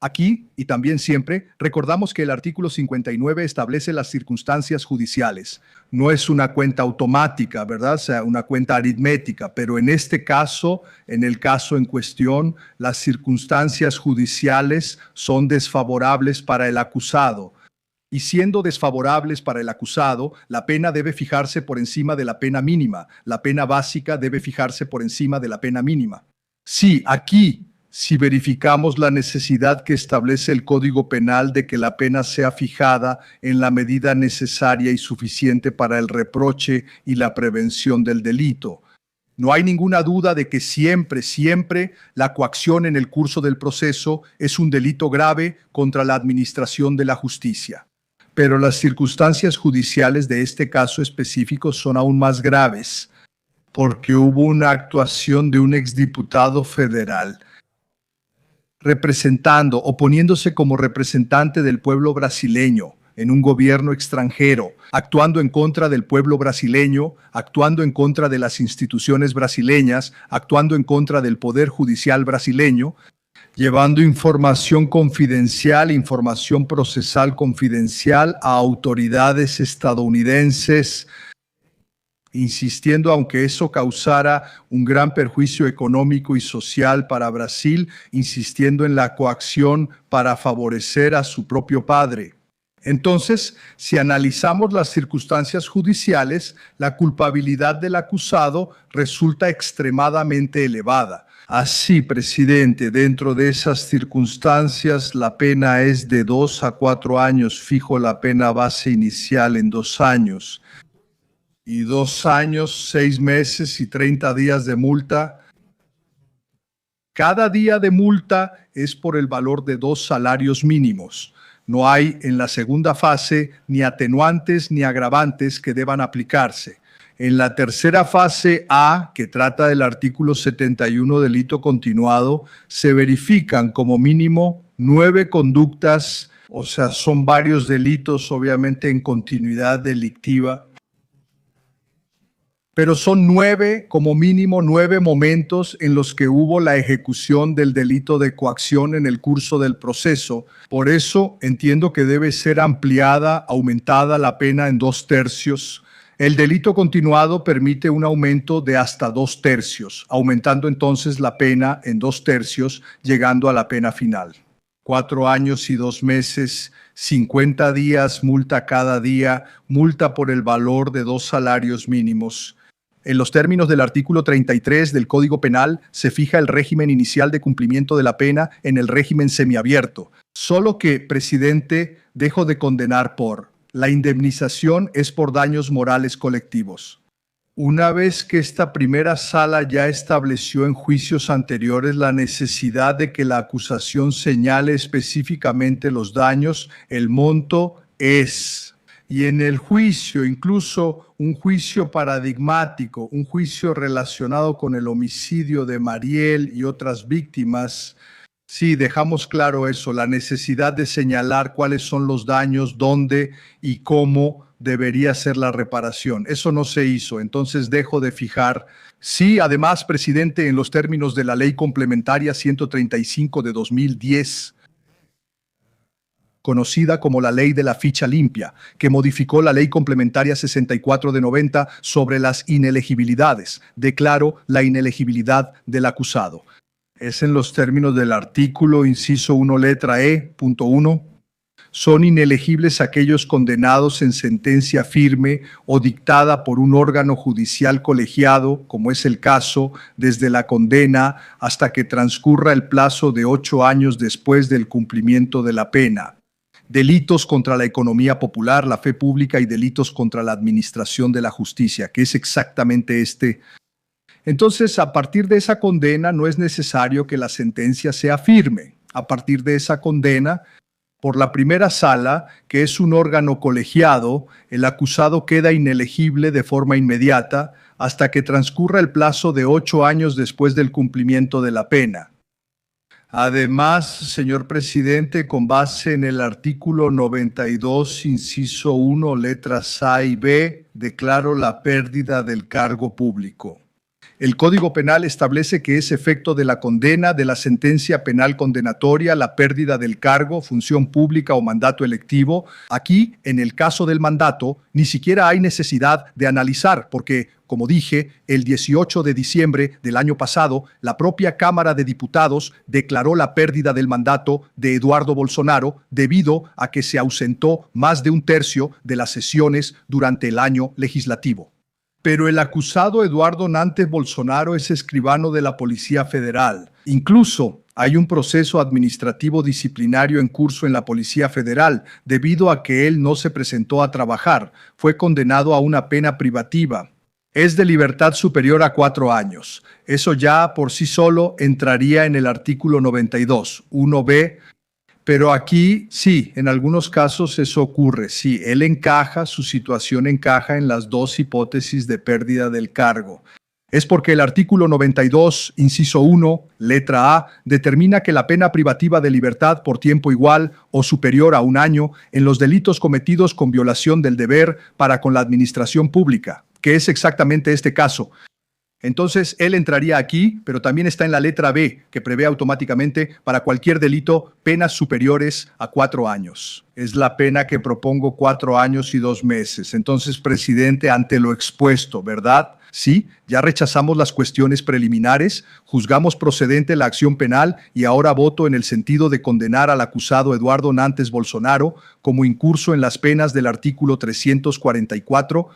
Aquí, y también siempre, recordamos que el artículo 59 establece las circunstancias judiciales. No es una cuenta automática, ¿verdad? O sea, una cuenta aritmética, pero en este caso, en el caso en cuestión, las circunstancias judiciales son desfavorables para el acusado. Y siendo desfavorables para el acusado, la pena debe fijarse por encima de la pena mínima. La pena básica debe fijarse por encima de la pena mínima. Sí, aquí, si verificamos la necesidad que establece el Código Penal de que la pena sea fijada en la medida necesaria y suficiente para el reproche y la prevención del delito. No hay ninguna duda de que siempre la coacción en el curso del proceso es un delito grave contra la administración de la justicia. Pero las circunstancias judiciales de este caso específico son aún más graves, porque hubo una actuación de un exdiputado federal representando o poniéndose como representante del pueblo brasileño en un gobierno extranjero, actuando en contra del pueblo brasileño, actuando en contra de las instituciones brasileñas, actuando en contra del poder judicial brasileño, llevando información confidencial, información procesal confidencial a autoridades estadounidenses, insistiendo, aunque eso causara un gran perjuicio económico y social para Brasil, insistiendo en la coacción para favorecer a su propio padre. Entonces, si analizamos las circunstancias judiciales, la culpabilidad del acusado resulta extremadamente elevada. Así, presidente, dentro de esas circunstancias, la pena es de 2 a 4 años, fijo la pena base inicial en 2 años. Y 2 años, 6 meses y 30 días de multa. Cada día de multa es por el valor de 2 salarios mínimos. No hay en la segunda fase ni atenuantes ni agravantes que deban aplicarse. En la tercera fase A, que trata del artículo 71 delito continuado, se verifican como mínimo 9 conductas, o sea, son varios delitos obviamente en continuidad delictiva, pero son 9, como mínimo 9 momentos en los que hubo la ejecución del delito de coacción en el curso del proceso. Por eso entiendo que debe ser ampliada, aumentada la pena en 2/3. El delito continuado permite un aumento de hasta 2/3, aumentando entonces la pena en 2/3, llegando a la pena final. 4 años y 2 meses, 50 días, multa cada día, multa por el valor de 2 salarios mínimos. En los términos del artículo 33 del Código Penal, se fija el régimen inicial de cumplimiento de la pena en el régimen semiabierto. Solo que, presidente, dejo de condenar por la indemnización es por daños morales colectivos. Una vez que esta primera sala ya estableció en juicios anteriores la necesidad de que la acusación señale específicamente los daños, el monto es... Y en el juicio, incluso un juicio paradigmático, un juicio relacionado con el homicidio de Mariel y otras víctimas, sí, dejamos claro eso, la necesidad de señalar cuáles son los daños, dónde y cómo debería ser la reparación. Eso no se hizo, entonces dejo de fijar. Sí, además, presidente, en los términos de la Ley Complementaria 135 de 2010, conocida como la Ley de la Ficha Limpia, que modificó la Ley Complementaria 64 de 90 sobre las inelegibilidades. Declaro la inelegibilidad del acusado. Es en los términos del artículo, inciso 1, letra E, punto 1. Son inelegibles aquellos condenados en sentencia firme o dictada por un órgano judicial colegiado, como es el caso, desde la condena hasta que transcurra el plazo de 8 años después del cumplimiento de la pena. Delitos contra la economía popular, la fe pública y delitos contra la administración de la justicia, que es exactamente este. Entonces, a partir de esa condena no es necesario que la sentencia sea firme. A partir de esa condena, por la primera sala, que es un órgano colegiado, el acusado queda inelegible de forma inmediata hasta que transcurra el plazo de 8 años después del cumplimiento de la pena. Además, señor presidente, con base en el artículo 92, inciso 1, letras A y B, declaro la pérdida del cargo público. El Código Penal establece que es efecto de la condena, de la sentencia penal condenatoria, la pérdida del cargo, función pública o mandato electivo. Aquí, en el caso del mandato, ni siquiera hay necesidad de analizar, porque, como dije, el 18 de diciembre del año pasado, la propia Cámara de Diputados declaró la pérdida del mandato de Eduardo Bolsonaro debido a que se ausentó más de un tercio de las sesiones durante el año legislativo. Pero el acusado Eduardo Nantes Bolsonaro es escribano de la Policía Federal. Incluso hay un proceso administrativo disciplinario en curso en la Policía Federal debido a que él no se presentó a trabajar. Fue condenado a una pena privativa. Es de libertad superior a 4 años. Eso ya por sí solo entraría en el artículo 92, 1b. Pero aquí sí, en algunos casos eso ocurre. Sí, él encaja, su situación encaja en las dos hipótesis de pérdida del cargo. Es porque el artículo 92, inciso 1, letra A, determina que la pena privativa de libertad por tiempo igual o superior a 1 año en los delitos cometidos con violación del deber para con la administración pública, que es exactamente este caso. Entonces, él entraría aquí, pero también está en la letra B, que prevé automáticamente para cualquier delito penas superiores a 4 años. Es la pena que propongo, 4 años y 2 meses. Entonces, presidente, ante lo expuesto, ¿verdad? Sí, ya rechazamos las cuestiones preliminares, juzgamos procedente la acción penal y ahora voto en el sentido de condenar al acusado Eduardo Nantes Bolsonaro como incurso en las penas del artículo 344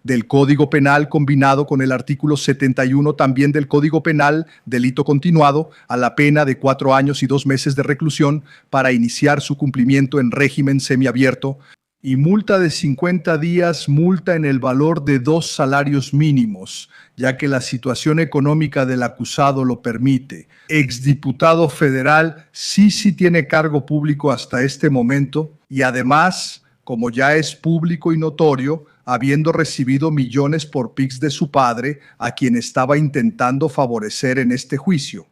del Código Penal combinado con el artículo 71 también del Código Penal, delito continuado, a la pena de 4 años y 2 meses de reclusión para iniciar su cumplimiento en régimen semiabierto y multa de 50 días, multa en el valor de 2 salarios mínimos, ya que la situación económica del acusado lo permite. Exdiputado federal sí tiene cargo público hasta este momento y además, como ya es público y notorio, habiendo recibido millones por PIX de su padre, a quien estaba intentando favorecer en este juicio.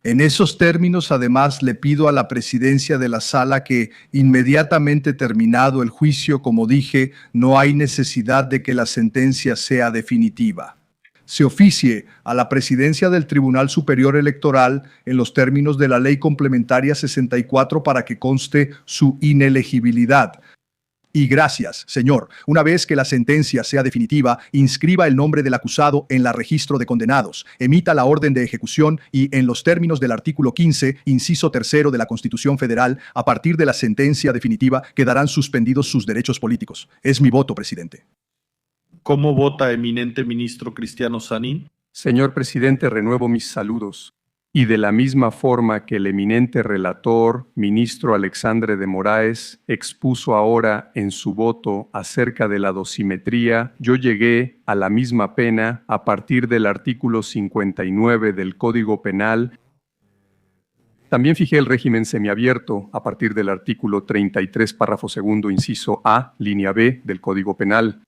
En esos términos, además, le pido a la presidencia de la sala que, inmediatamente terminado el juicio, como dije, no hay necesidad de que la sentencia sea definitiva. Se oficie a la presidencia del Tribunal Superior Electoral en los términos de la Ley Complementaria 64 para que conste su inelegibilidad. Y gracias, señor. Una vez que la sentencia sea definitiva, inscriba el nombre del acusado en el registro de condenados, emita la orden de ejecución y, en los términos del artículo 15, inciso 3 de la Constitución Federal, a partir de la sentencia definitiva, quedarán suspendidos sus derechos políticos. Es mi voto, presidente. ¿Cómo vota eminente ministro Cristiano Sanín? Señor presidente, renuevo mis saludos. Y de la misma forma que el eminente relator, ministro Alexandre de Moraes, expuso ahora en su voto acerca de la dosimetría, yo llegué a la misma pena a partir del artículo 59 del Código Penal. También fijé el régimen semiabierto a partir del artículo 33, párrafo segundo, inciso A, línea B del Código Penal.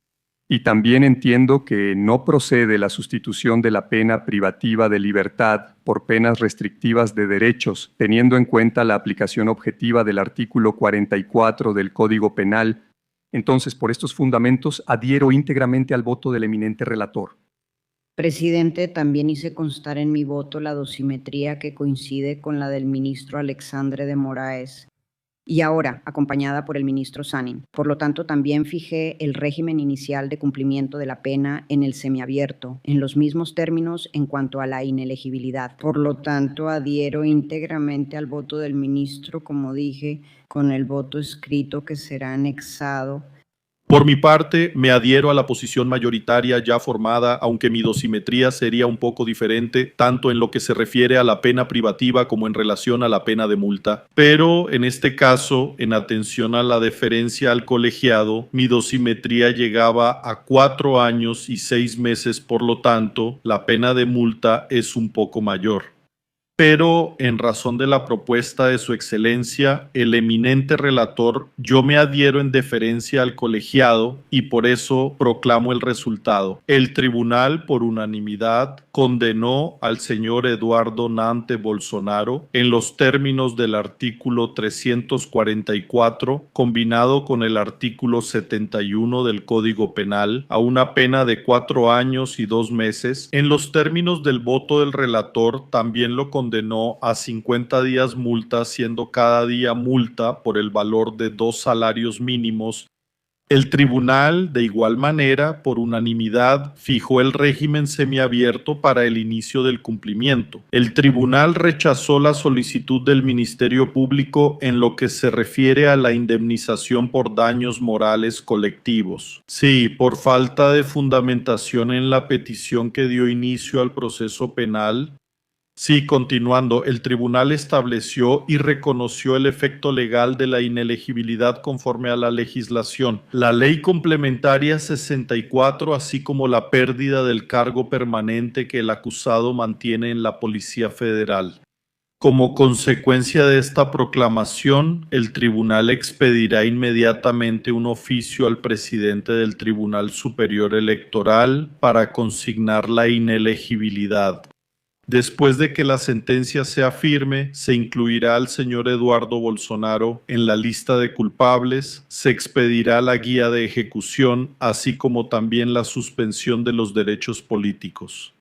Y también entiendo que no procede la sustitución de la pena privativa de libertad por penas restrictivas de derechos, teniendo en cuenta la aplicación objetiva del artículo 44 del Código Penal. Entonces, por estos fundamentos, adhiero íntegramente al voto del eminente relator. Presidente, también hice constar en mi voto la dosimetría que coincide con la del ministro Alexandre de Moraes, y ahora acompañada por el ministro Sanín. Por lo tanto, también fijé el régimen inicial de cumplimiento de la pena en el semiabierto, en los mismos términos en cuanto a la inelegibilidad. Por lo tanto, adhiero íntegramente al voto del ministro, como dije, con el voto escrito que será anexado. Por mi parte, me adhiero a la posición mayoritaria ya formada, aunque mi dosimetría sería un poco diferente, tanto en lo que se refiere a la pena privativa como en relación a la pena de multa. Pero, en este caso, en atención a la deferencia al colegiado, mi dosimetría llegaba a 4 años y 6 meses, por lo tanto, la pena de multa es un poco mayor. pero en razón de la propuesta de su excelencia, el eminente relator, yo me adhiero en deferencia al colegiado y por eso proclamo el resultado. El tribunal, por unanimidad, condenó al señor Eduardo Nante Bolsonaro en los términos del artículo 344, combinado con el artículo 71 del Código Penal, a una pena de 4 años y 2 meses. En los términos del voto del relator, también lo condenó a 50 días multa, siendo cada día multa por el valor de 2 salarios mínimos. El tribunal, de igual manera, por unanimidad, fijó el régimen semiabierto para el inicio del cumplimiento. El tribunal rechazó la solicitud del Ministerio Público en lo que se refiere a la indemnización por daños morales colectivos. Sí, por falta de fundamentación en la petición que dio inicio al proceso penal. Sí, continuando, el tribunal estableció y reconoció el efecto legal de la inelegibilidad conforme a la legislación, la ley complementaria 64, así como la pérdida del cargo permanente que el acusado mantiene en la Policía Federal. Como consecuencia de esta proclamación, el tribunal expedirá inmediatamente un oficio al presidente del Tribunal Superior Electoral para consignar la inelegibilidad. Después de que la sentencia sea firme, se incluirá al señor Eduardo Bolsonaro en la lista de culpables, se expedirá la guía de ejecución, así como también la suspensión de los derechos políticos.